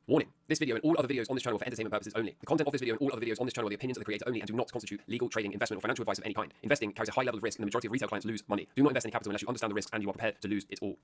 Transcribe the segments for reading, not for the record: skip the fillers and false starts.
Warning. This video and all other videos on this channel are for entertainment purposes only. The content of this video and all other videos on this channel are the opinions of the creator only and do not constitute legal, trading, investment, or financial advice of any kind. Investing carries a high level of risk and the majority of retail clients lose money. Do not invest any capital unless you understand the risks and you are prepared to lose it all.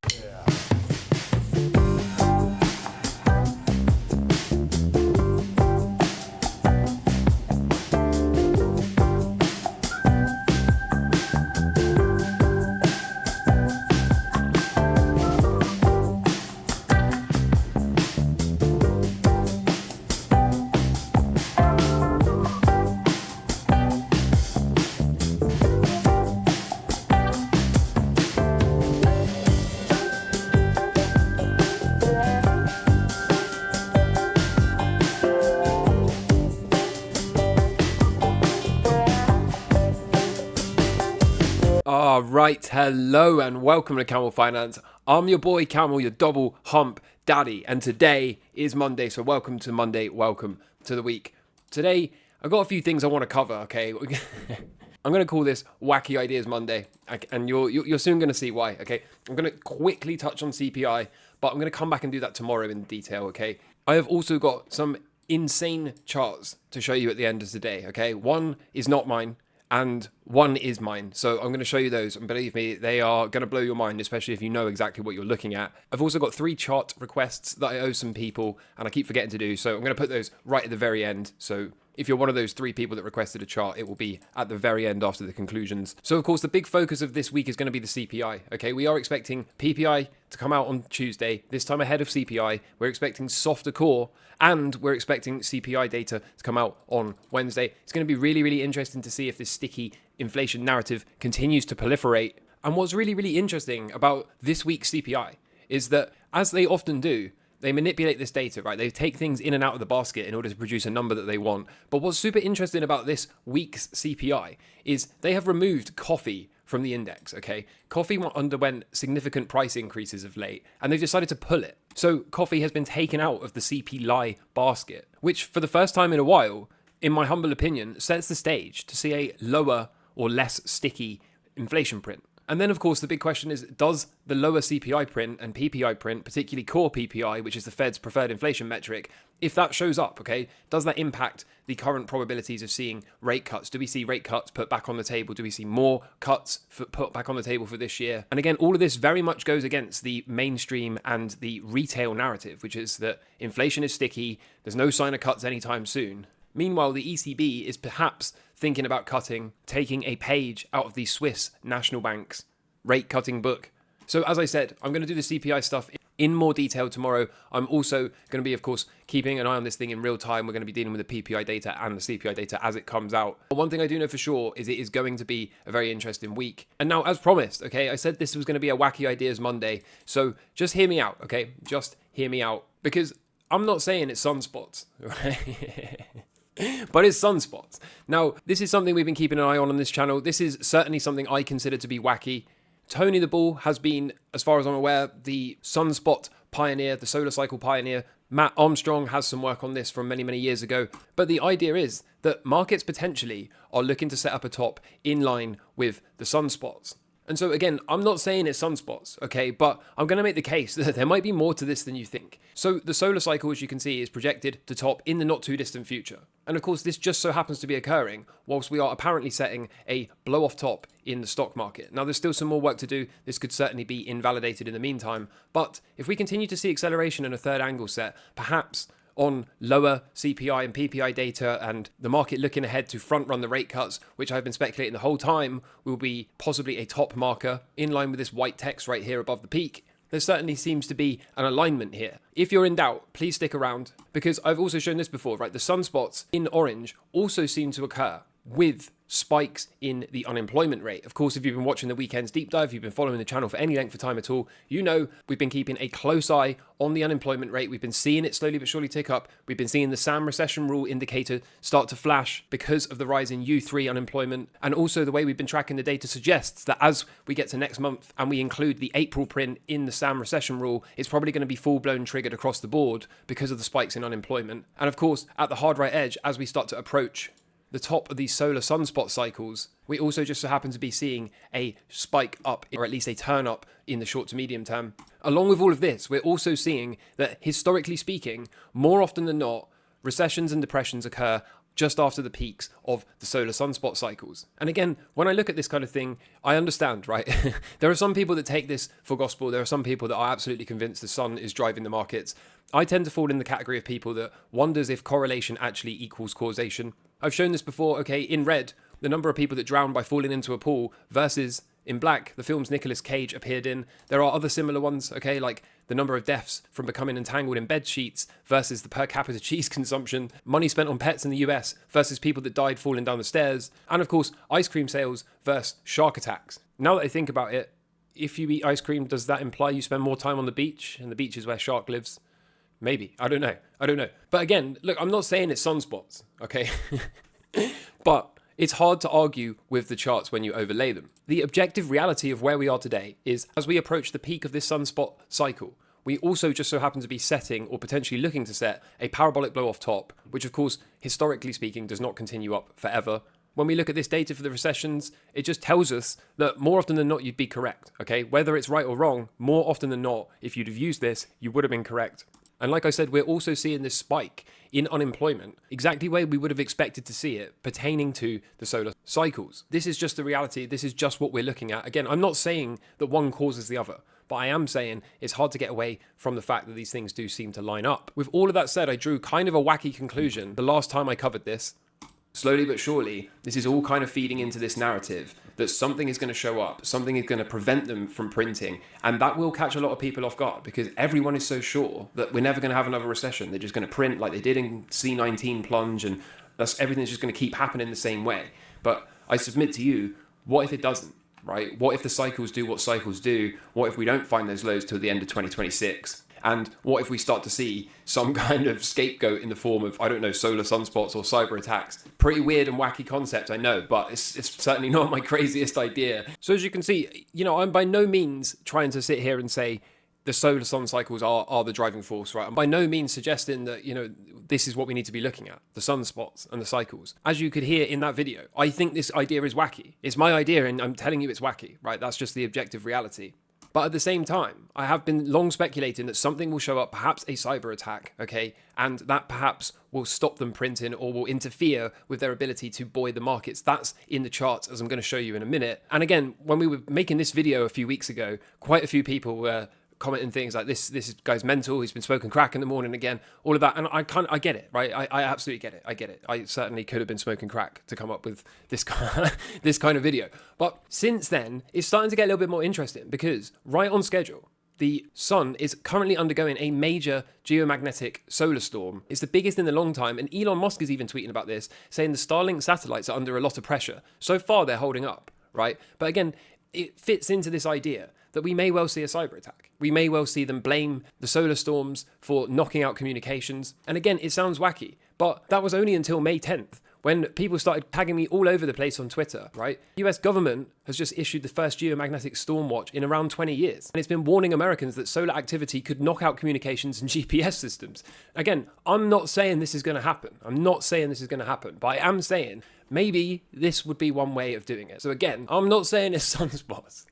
Right, hello and welcome to Camel Finance. I'm your boy Camel, your double hump daddy, and today is Monday, so welcome to Monday, welcome to the week. Today, I've got a few things I want to cover, okay? I'm going to call this Wacky Ideas Monday, and you're soon going to see why, okay? I'm going to quickly touch on CPI, but I'm going to come back and do that tomorrow in detail, okay? I have also got some insane charts to show you at the end of the day, okay? One is not mine, and one is mine. So I'm going to show you those, and believe me, they are going to blow your mind, especially if you know exactly what you're looking at. I've also got 3 chart requests that I owe some people, and I keep forgetting to do, so I'm going to put those right at the very end. So if you're one of those 3 people that requested a chart, it will be at the very end after the conclusions. So of course, the big focus of this week is going to be the CPI. Okay, we are expecting PPI to come out on Tuesday, this time ahead of CPI. We're expecting softer core, and we're expecting CPI data to come out on Wednesday. It's going to be really, really interesting to see if this sticky inflation narrative continues to proliferate. And what's really, really interesting about this week's CPI is that, as they often do, they manipulate this data, right? They take things in and out of the basket in order to produce a number that they want. But what's super interesting about this week's CPI is they have removed coffee from the index, okay? Coffee underwent significant price increases of late, and they've decided to pull it. So coffee has been taken out of the CPI basket, which for the first time in a while, in my humble opinion, sets the stage to see a lower or less sticky inflation print. And then, of course, the big question is, does the lower CPI print and PPI print, particularly core PPI, which is the Fed's preferred inflation metric, if that shows up, okay, does that impact the current probabilities of seeing rate cuts? Do we see rate cuts put back on the table? Do we see more cuts put back on the table for this year? And again, all of this very much goes against the mainstream and the retail narrative, which is that inflation is sticky, there's no sign of cuts anytime soon. Meanwhile, the ECB is perhaps thinking about cutting, taking a page out of the Swiss National Bank's rate cutting book. So as I said, I'm going to do the CPI stuff in more detail tomorrow. I'm also going to be, of course, keeping an eye on this thing in real time. We're going to be dealing with the PPI data and the CPI data as it comes out. But one thing I do know for sure is it is going to be a very interesting week. And now, as promised, okay, I said this was going to be a Wacky Ideas Monday. So just hear me out, okay? Just hear me out. Because I'm not saying it's Sunspots, right? But it's Sunspots. Now, this is something we've been keeping an eye on this channel. This is certainly something I consider to be wacky. Tony the Bull has been, as far as I'm aware, the sunspot pioneer, the solar cycle pioneer. Matt Armstrong has some work on this from many, many years ago. But the idea is that markets potentially are looking to set up a top in line with the sunspots. And so again, I'm not saying it's sunspots, okay, but I'm going to make the case that there might be more to this than you think. So the solar cycle, as you can see, is projected to top in the not too distant future. And of course, this just so happens to be occurring whilst we are apparently setting a blow-off top in the stock market. Now, there's still some more work to do. This could certainly be invalidated in the meantime. But if we continue to see acceleration and a third angle set, perhaps on lower CPI and PPI data and the market looking ahead to front run the rate cuts, which I've been speculating the whole time will be possibly a top marker in line with this white text right here above the peak. There certainly seems to be an alignment here. If you're in doubt, please stick around, because I've also shown this before, right? The sunspots in orange also seem to occur with spikes in the unemployment rate. Of course, if you've been watching the weekend's deep dive, you've been following the channel for any length of time at all, you know we've been keeping a close eye on the unemployment rate. We've been seeing it slowly but surely tick up. We've been seeing the SAM recession rule indicator start to flash because of the rise in U3 unemployment. And also the way we've been tracking the data suggests that as we get to next month and we include the April print in the SAM recession rule, it's probably going to be full-blown triggered across the board because of the spikes in unemployment. And of course, at the hard right edge, as we start to approach the top of these solar sunspot cycles, we also just so happen to be seeing a spike up, or at least a turn up in the short to medium term. along with all of this, we're also seeing that, historically speaking, more often than not, recessions and depressions occur just after the peaks of the solar sunspot cycles. And again, when I look at this kind of thing, I understand, right? There are some people that take this for gospel. There are some people that are absolutely convinced the sun is driving the markets. I tend to fall in the category of people that wonders if correlation actually equals causation. I've shown this before, okay, in red, the number of people that drown by falling into a pool versus in black, the films Nicolas Cage appeared in. There are other similar ones, okay, like the number of deaths from becoming entangled in bed sheets versus the per capita cheese consumption, money spent on pets in the US versus people that died falling down the stairs, and of course, ice cream sales versus shark attacks. Now that I think about it, if you eat ice cream, does that imply you spend more time on the beach? And the beach is where shark lives? Maybe. I don't know. But again, look, I'm not saying it's sunspots, okay? But it's hard to argue with the charts when you overlay them. The objective reality of where we are today is, as we approach the peak of this sunspot cycle, we also just so happen to be setting, or potentially looking to set, a parabolic blow off top, which of course, historically speaking, does not continue up forever. When we look at this data for the recessions, it just tells us that more often than not, you'd be correct, okay? Whether it's right or wrong, more often than not, if you'd have used this, you would have been correct. And like I said, we're also seeing this spike in unemployment, exactly where we would have expected to see it pertaining to the solar cycles. This is just the reality. This is just what we're looking at. Again, I'm not saying that one causes the other, but I am saying it's hard to get away from the fact that these things do seem to line up. With all of that said, I drew kind of a wacky conclusion the last time I covered this. Slowly but surely, this is all kind of feeding into this narrative that something is going to show up, something is going to prevent them from printing, and that will catch a lot of people off guard because everyone is so sure that we're never going to have another recession. They're just going to print like they did in C19 plunge, and everything's just going to keep happening the same way. But I submit to you, what if it doesn't, right? What if the cycles do what cycles do? What if we don't find those lows till the end of 2026? And what if we start to see some kind of scapegoat in the form of, I don't know, solar sunspots or cyber attacks? Pretty weird and wacky concept, I know, but it's certainly not my craziest idea. So as you can see, I'm by no means trying to sit here and say the solar sun cycles are the driving force, right? I'm by no means suggesting that, this is what we need to be looking at, the sunspots and the cycles. As you could hear in that video, I think this idea is wacky. It's my idea and I'm telling you it's wacky, right? That's just the objective reality. But at the same time, I have been long speculating that something will show up, perhaps a cyber attack, okay? And that perhaps will stop them printing or will interfere with their ability to buoy the markets. That's in the charts, as I'm going to show you in a minute. And again, when we were making this video a few weeks ago, quite a few people were commenting things like this guy's mental, he's been smoking crack in the morning again, all of that. And I get it, right? I absolutely get it. I get it. I certainly could have been smoking crack to come up with this kind of video. But since then, it's starting to get a little bit more interesting because right on schedule, the sun is currently undergoing a major geomagnetic solar storm. It's the biggest in a long time, and Elon Musk is even tweeting about this, saying the Starlink satellites are under a lot of pressure. So far, they're holding up, right? But again, it fits into this idea that we may well see a cyber attack. We may well see them blame the solar storms for knocking out communications. And again, it sounds wacky, but that was only until May 10th, when people started tagging me all over the place on Twitter, right? The US government has just issued the first geomagnetic storm watch in around 20 years. And it's been warning Americans that solar activity could knock out communications and GPS systems. Again, I'm not saying this is going to happen. But I am saying maybe this would be one way of doing it. So again, I'm not saying it's sunspots.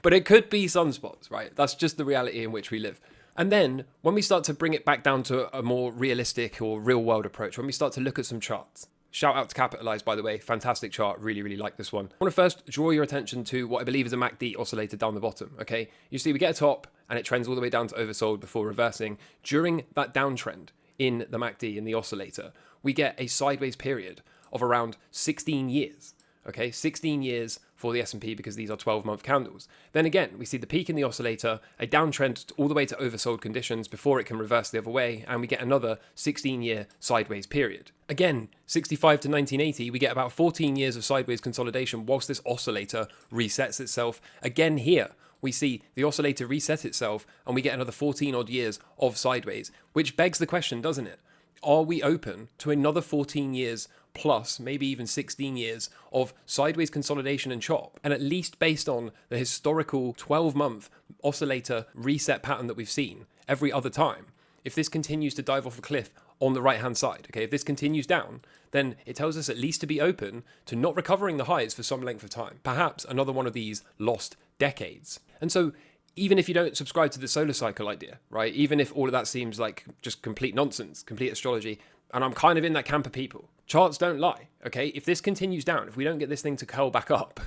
But it could be sunspots, right? That's just the reality in which we live. And then when we start to bring it back down to a more realistic or real world approach, when we start to look at some charts, shout out to Capitalize, by the way, fantastic chart, really, really like this one. I want to first draw your attention to what I believe is a MACD oscillator down the bottom, okay? You see we get a top and it trends all the way down to oversold before reversing. During that downtrend in the MACD, in the oscillator, we get a sideways period of around 16 years. Okay, 16 years for the S&P because these are 12-month candles. Then again, we see the peak in the oscillator, a downtrend all the way to oversold conditions before it can reverse the other way, and we get another 16-year sideways period. Again, 65 to 1980, we get about 14 years of sideways consolidation whilst this oscillator resets itself. Again here, we see the oscillator reset itself, and we get another 14 odd years of sideways, which begs the question, doesn't it? Are we open to another 14 years plus, maybe even 16 years of sideways consolidation and chop? And at least based on the historical 12-month oscillator reset pattern that we've seen every other time, if this continues to dive off a cliff on the right-hand side, okay, if this continues down, then it tells us at least to be open to not recovering the highs for some length of time. Perhaps another one of these lost decades. And so even if you don't subscribe to the solar cycle idea, right? Even if all of that seems like just complete nonsense, complete astrology, and I'm kind of in that camp of people, charts don't lie, okay? If this continues down, if we don't get this thing to curl back up,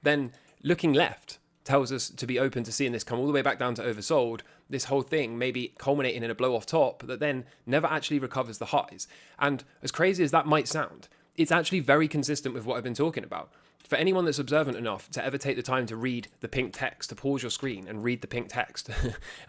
then looking left tells us to be open to seeing this come all the way back down to oversold, this whole thing maybe culminating in a blow off top that then never actually recovers the highs. And as crazy as that might sound, it's actually very consistent with what I've been talking about. For anyone that's observant enough to ever take the time to read the pink text, to pause your screen and read the pink text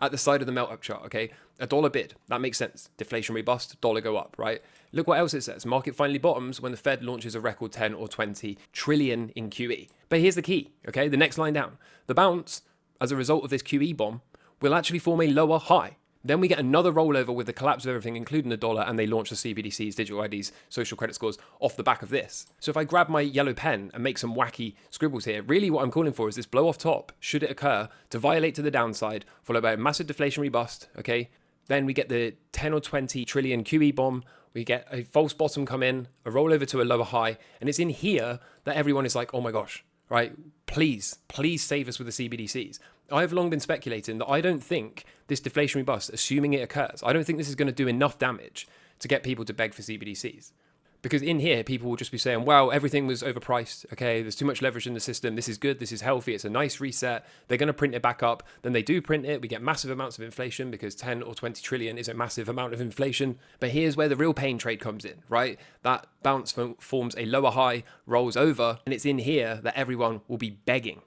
at the side of the melt-up chart, okay? A dollar bid, that makes sense. Deflationary bust, dollar go up, right? Look what else it says. Market finally bottoms when the Fed launches a record 10 or 20 trillion in QE. But here's the key, okay? The next line down. The bounce, as a result of this QE bomb, will actually form a lower high. Then we get another rollover with the collapse of everything, including the dollar, and they launch the CBDCs, digital IDs, social credit scores, off the back of this. So if I grab my yellow pen and make some wacky scribbles here, really what I'm calling for is this blow off top, should it occur, to violate to the downside, followed by a massive deflationary bust, okay? Then we get the 10 or 20 trillion QE bomb, we get a false bottom come in, a rollover to a lower high, and it's in here that everyone is like, oh my gosh, right? Please save us with the CBDCs. I've long been speculating that I don't think this deflationary bust, assuming it occurs, I don't think this is going to do enough damage to get people to beg for CBDCs. Because in here, people will just be saying, well, everything was overpriced. Okay, there's too much leverage in the system. This is good. This is healthy. It's a nice reset. They're going to print it back up. Then they do print it. We get massive amounts of inflation because 10 or 20 trillion is a massive amount of inflation. But here's where the real pain trade comes in, right? That bounce forms a lower high, rolls over. And it's in here that everyone will be begging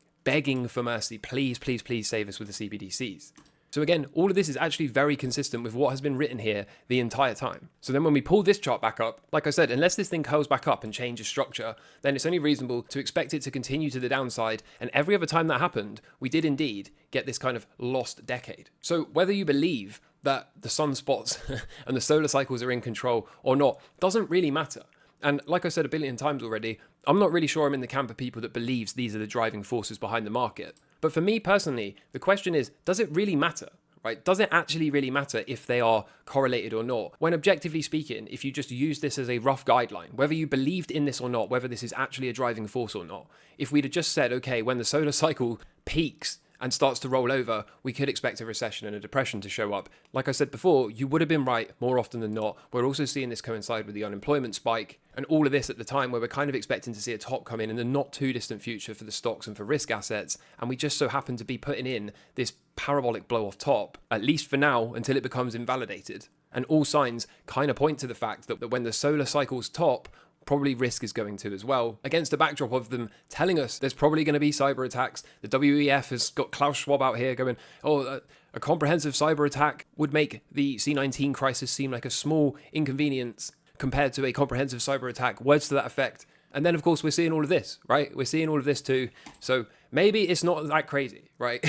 for mercy. Please save us with the CBDCs. So again, all of this is actually very consistent with what has been written here the entire time. So then when we pull this chart back up, like I said, unless this thing curls back up and changes structure, then it's only reasonable to expect it to continue to the downside. And every other time that happened, we did indeed get this kind of lost decade. So whether you believe that the sunspots and the solar cycles are in control or not, doesn't really matter. And like I said a billion times already, I'm not really sure I'm in the camp of people that believes these are the driving forces behind the market. But for me personally, the question is, does it really matter, right? Does it actually really matter if they are correlated or not? When objectively speaking, if you just use this as a rough guideline, whether you believed in this or not, whether this is actually a driving force or not, if we'd have just said, okay, when the solar cycle peaks and starts to roll over, we could expect a recession and a depression to show up. Like I said before, you would have been right more often than not. We're also seeing this coincide with the unemployment spike and all of this at the time where we're kind of expecting to see a top come in the not too distant future for the stocks and for risk assets. And we just so happen to be putting in this parabolic blow off top, at least for now, until it becomes invalidated. And all signs kind of point to the fact that when the solar cycle's top, probably risk is going to as well, against the backdrop of them telling us there's probably going to be cyber attacks. The WEF has got Klaus Schwab out here going, a comprehensive cyber attack would make the C-19 crisis seem like a small inconvenience compared to a comprehensive cyber attack, words to that effect. And then, of course, we're seeing all of this, right? We're seeing all of this too. So maybe it's not that crazy, right?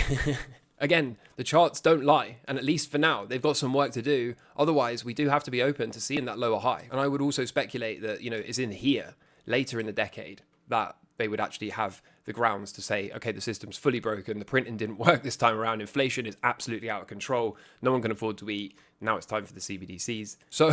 Again, the charts don't lie, and at least for now, they've got some work to do. Otherwise, we do have to be open to seeing that lower high. And I would also speculate that, it's in here, later in the decade, that they would actually have the grounds to say, okay, the system's fully broken, the printing didn't work this time around, inflation is absolutely out of control, no one can afford to eat, now it's time for the CBDCs. So,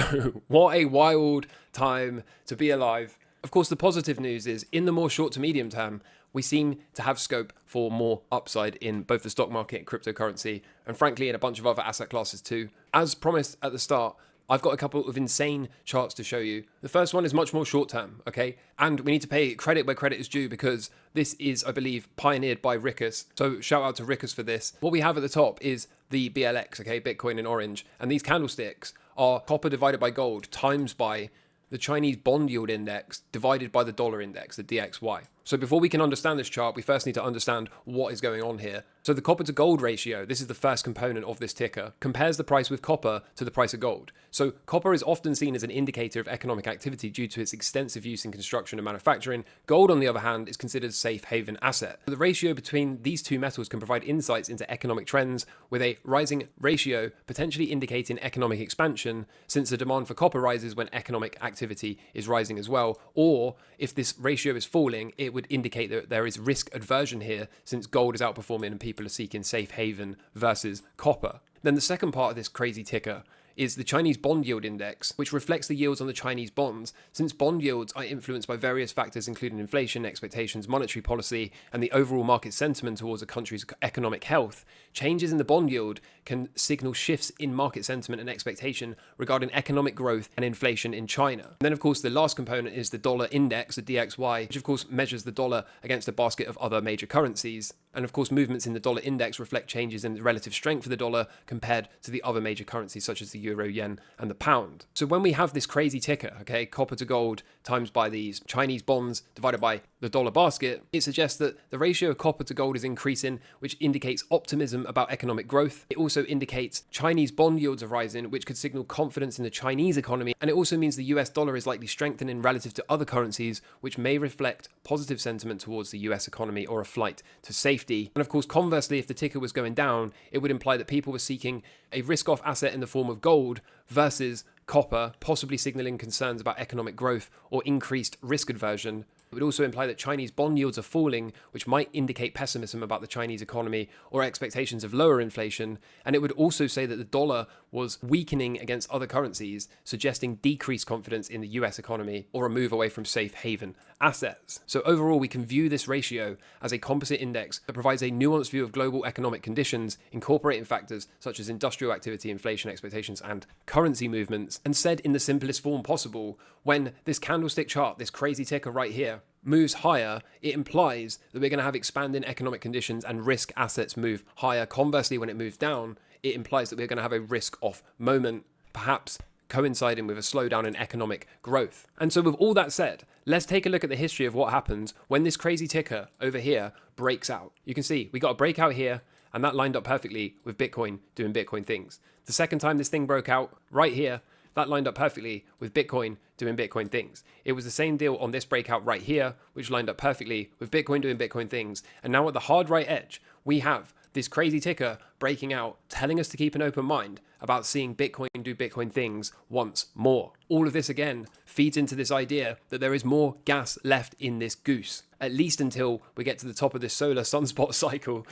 what a wild time to be alive. Of course, the positive news is, in the more short to medium term, we seem to have scope for more upside in both the stock market and cryptocurrency, and frankly in a bunch of other asset classes too. As promised at the start, I've got a couple of insane charts to show you. The first one is much more short term, okay? And we need to pay credit where credit is due because this is, I believe, pioneered by Rickus. So shout out to Rickus for this. What we have at the top is the BLX, okay? Bitcoin in orange. And these candlesticks are copper divided by gold times by the Chinese bond yield index divided by the dollar index, the DXY. So before we can understand this chart, we first need to understand what is going on here. So the copper to gold ratio, this is the first component of this ticker, compares the price with copper to the price of gold. So copper is often seen as an indicator of economic activity due to its extensive use in construction and manufacturing. Gold, on the other hand, is considered a safe haven asset. The ratio between these two metals can provide insights into economic trends, with a rising ratio potentially indicating economic expansion, since the demand for copper rises when economic activity is rising as well. Or if this ratio is falling, it would indicate that there is risk aversion here, since gold is outperforming and people are seeking safe haven versus copper. Then the second part of this crazy ticker is the Chinese bond yield index, which reflects the yields on the Chinese bonds. Since bond yields are influenced by various factors including inflation, expectations, monetary policy, and the overall market sentiment towards a country's economic health, changes in the bond yield can signal shifts in market sentiment and expectation regarding economic growth and inflation in China. And then, of course, the last component is the dollar index, the DXY, which of course measures the dollar against a basket of other major currencies. And of course, movements in the dollar index reflect changes in the relative strength of the dollar compared to the other major currencies such as the euro, yen, and the pound. So when we have this crazy ticker, okay, copper to gold times by these Chinese bonds divided by the dollar basket, it suggests that the ratio of copper to gold is increasing, which indicates optimism about economic growth. It also indicates Chinese bond yields are rising, which could signal confidence in the Chinese economy. And it also means the US dollar is likely strengthening relative to other currencies, which may reflect positive sentiment towards the US economy or a flight to safety. And of course, conversely, if the ticker was going down, it would imply that people were seeking a risk-off asset in the form of gold versus copper, possibly signaling concerns about economic growth or increased risk aversion. It would also imply that Chinese bond yields are falling, which might indicate pessimism about the Chinese economy or expectations of lower inflation. And it would also say that the dollar was weakening against other currencies, suggesting decreased confidence in the US economy or a move away from safe haven assets. So overall, we can view this ratio as a composite index that provides a nuanced view of global economic conditions, incorporating factors such as industrial activity, inflation expectations, and currency movements. And said in the simplest form possible, when this candlestick chart, this crazy ticker right here, moves higher, it implies that we're going to have expanding economic conditions and risk assets move higher. Conversely, when it moves down, it implies that we're going to have a risk-off moment, perhaps coinciding with a slowdown in economic growth. And so with all that said, let's take a look at the history of what happens when this crazy ticker over here breaks out. You can see we got a breakout here, and that lined up perfectly with Bitcoin doing Bitcoin things. The second time this thing broke out, right here, that lined up perfectly with Bitcoin doing Bitcoin things. It was the same deal on this breakout right here, which lined up perfectly with Bitcoin doing Bitcoin things. And now at the hard right edge, we have this crazy ticker breaking out, telling us to keep an open mind about seeing Bitcoin do Bitcoin things once more. All of this, again, feeds into this idea that there is more gas left in this goose, at least until we get to the top of this solar sunspot cycle.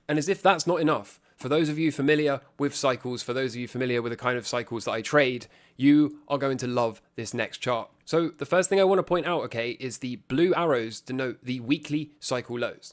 And as if that's not enough, for those of you familiar with cycles, for those of you familiar with the kind of cycles that I trade, you are going to love this next chart. So the first thing I want to point out, okay, is the blue arrows denote the weekly cycle lows.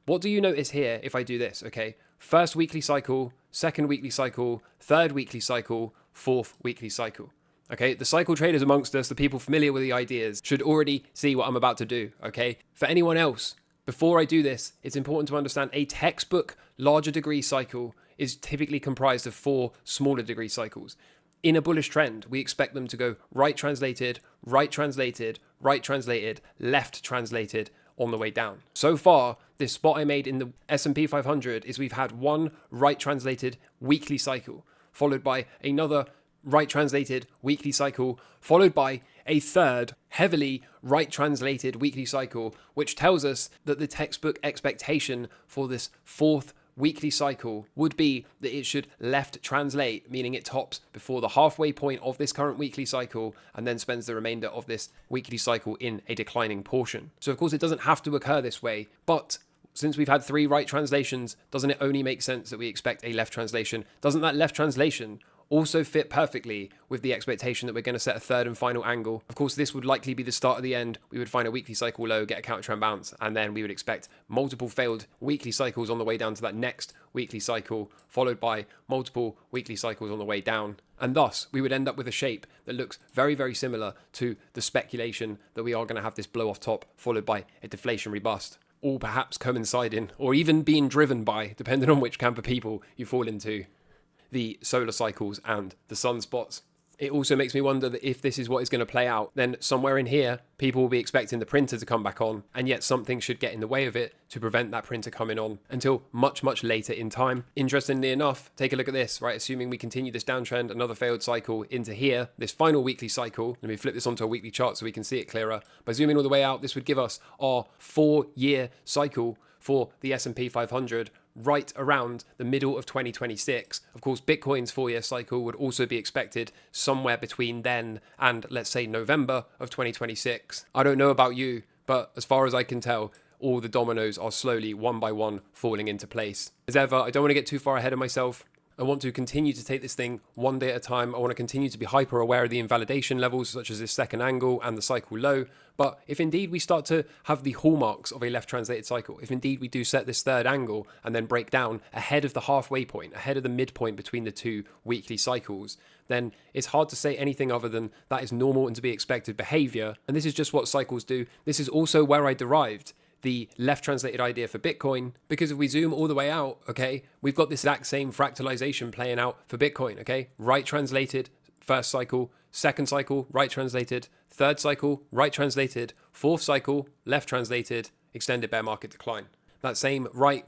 What do you notice here if I do this, okay? First weekly cycle, second weekly cycle, third weekly cycle, fourth weekly cycle. Okay, the cycle traders amongst us, the people familiar with the ideas, should already see what I'm about to do, okay? For anyone else, before I do this, it's important to understand a textbook larger degree cycle is typically comprised of 4 smaller degree cycles. In a bullish trend, we expect them to go right translated, right translated, right translated, left translated on the way down. So far, this spot I made in the S&P 500 is we've had one right translated weekly cycle, followed by another right translated weekly cycle, followed by a third heavily right translated weekly cycle, which tells us that the textbook expectation for this fourth weekly cycle would be that it should left translate, meaning it tops before the halfway point of this current weekly cycle and then spends the remainder of this weekly cycle in a declining portion. So of course it doesn't have to occur this way, but since we've had 3 right translations, doesn't it only make sense that we expect a left translation? Doesn't that left translation also fit perfectly with the expectation that we're going to set a third and final angle? Of course, this would likely be the start of the end. We would find a weekly cycle low, get a counter trend bounce, and then we would expect multiple failed weekly cycles on the way down to that next weekly cycle, followed by multiple weekly cycles on the way down. And thus, we would end up with a shape that looks very, very similar to the speculation that we are going to have this blow off top, followed by a deflationary bust, all perhaps coinciding or even being driven by, depending on which camp of people you fall into, the solar cycles and the sunspots. It also makes me wonder that if this is what is going to play out, then somewhere in here, people will be expecting the printer to come back on, and yet something should get in the way of it to prevent that printer coming on until much, much later in time. Interestingly enough, take a look at this, right? Assuming we continue this downtrend, another failed cycle into here, this final weekly cycle, let me flip this onto a weekly chart so we can see it clearer. By zooming all the way out, this would give us our 4-year cycle for the S&P 500 right around the middle of 2026. Of course, Bitcoin's 4-year cycle would also be expected somewhere between then and, let's say, November of 2026. I don't know about you, but as far as I can tell, all the dominoes are slowly, one by one, falling into place. As ever, I don't want to get too far ahead of myself, I want to continue to take this thing one day at a time. I want to continue to be hyper aware of the invalidation levels, such as this second angle and the cycle low. But if indeed we start to have the hallmarks of a left translated cycle, if indeed we do set this third angle and then break down ahead of the halfway point, ahead of the midpoint between the two weekly cycles, then it's hard to say anything other than that is normal and to be expected behavior. And this is just what cycles do. This is also where I derived the left translated idea for Bitcoin, because if we zoom all the way out, okay, we've got this exact same fractalization playing out for Bitcoin, okay? Right translated, first cycle, second cycle, right translated, third cycle, right translated, fourth cycle, left translated, extended bear market decline. That same right,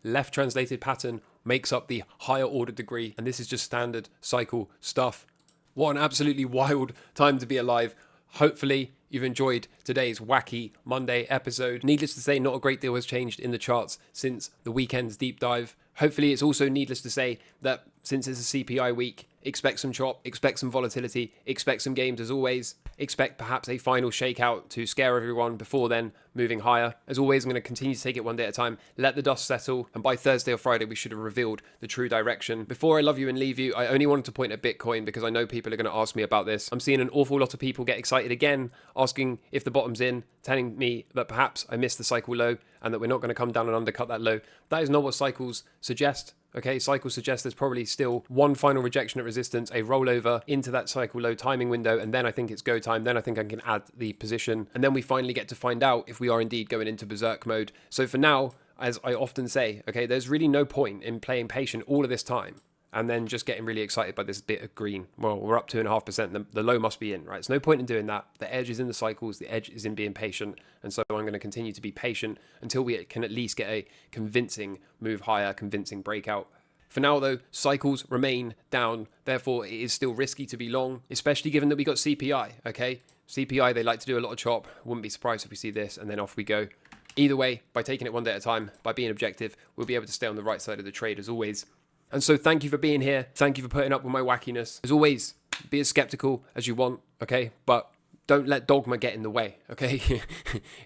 left translated pattern makes up the higher order degree, and this is just standard cycle stuff. What an absolutely wild time to be alive. Hopefully you've enjoyed today's Wacky Monday episode. Needless to say, not a great deal has changed in the charts since the weekend's deep dive. Hopefully it's also needless to say that since it's a CPI week, expect some chop, expect some volatility, expect some games as always, expect perhaps a final shakeout to scare everyone before then moving higher. As always, I'm going to continue to take it one day at a time, let the dust settle, and by Thursday or Friday we should have revealed the true direction. Before I love you and leave you, I only wanted to point at Bitcoin because I know people are going to ask me about this. I'm seeing an awful lot of people get excited again, asking if the bottom's in, telling me that perhaps I missed the cycle low and that we're not going to come down and undercut that low. That is not what cycles suggest. Okay, cycles suggest there's probably still one final rejection at resistance, a rollover into that cycle low timing window, and then I think it's go time. Then I think I can add the position, and then we finally get to find out if we are indeed going into berserk mode. So for now, as I often say, okay, there's really no point in playing patient all of this time and then just getting really excited by this bit of green. Well, we're up 2.5%. The low must be in, right? There's no point in doing that. The edge is in the cycles. The edge is in being patient. And so I'm going to continue to be patient until we can at least get a convincing move higher, convincing breakout. For now, though, cycles remain down. Therefore, it is still risky to be long, especially given that we got CPI, okay? CPI, they like to do a lot of chop. Wouldn't be surprised if we see this, and then off we go. Either way, by taking it one day at a time, by being objective, we'll be able to stay on the right side of the trade as always. And so thank you for being here. Thank you for putting up with my wackiness. As always, be as skeptical as you want, okay? But don't let dogma get in the way, okay?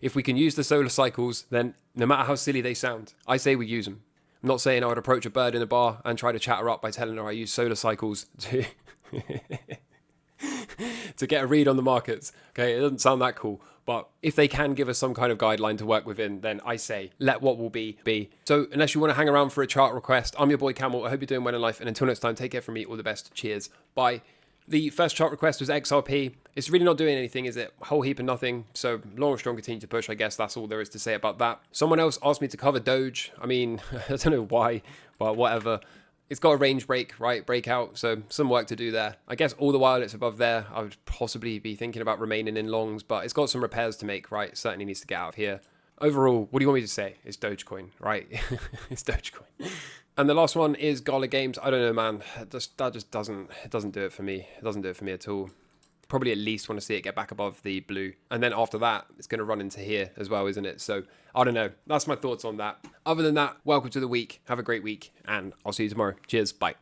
If we can use the solar cycles, then no matter how silly they sound, I say we use them. I'm not saying I would approach a bird in a bar and try to chat her up by telling her I use solar cycles to to get a read on the markets. Okay, it doesn't sound that cool, but if they can give us some kind of guideline to work within, then I say let what will be. So unless you want to hang around for a chart request, I'm your boy Camel. I hope you're doing well in life, and until next time, take care from me. All the best. Cheers. Bye. The first chart request was XRP. It's really not doing anything, is it? A whole heap of nothing. So long and strong, continue to push. I guess that's all there is to say about that. Someone else asked me to cover Doge. I mean, I don't know why, but whatever. It's got a range break, right? Breakout. So some work to do there. I guess all the while it's above there, I would possibly be thinking about remaining in longs, but it's got some repairs to make, right? It certainly needs to get out of here. Overall, what do you want me to say? It's Dogecoin, right? It's Dogecoin. And the last one is Gala Games. I don't know, man. That just doesn't do it for me. It doesn't do it for me at all. Probably at least want to see it get back above the blue. And then after that, it's going to run into here as well, isn't it? So I don't know. That's my thoughts on that. Other than that, welcome to the week. Have a great week, and I'll see you tomorrow. Cheers. Bye.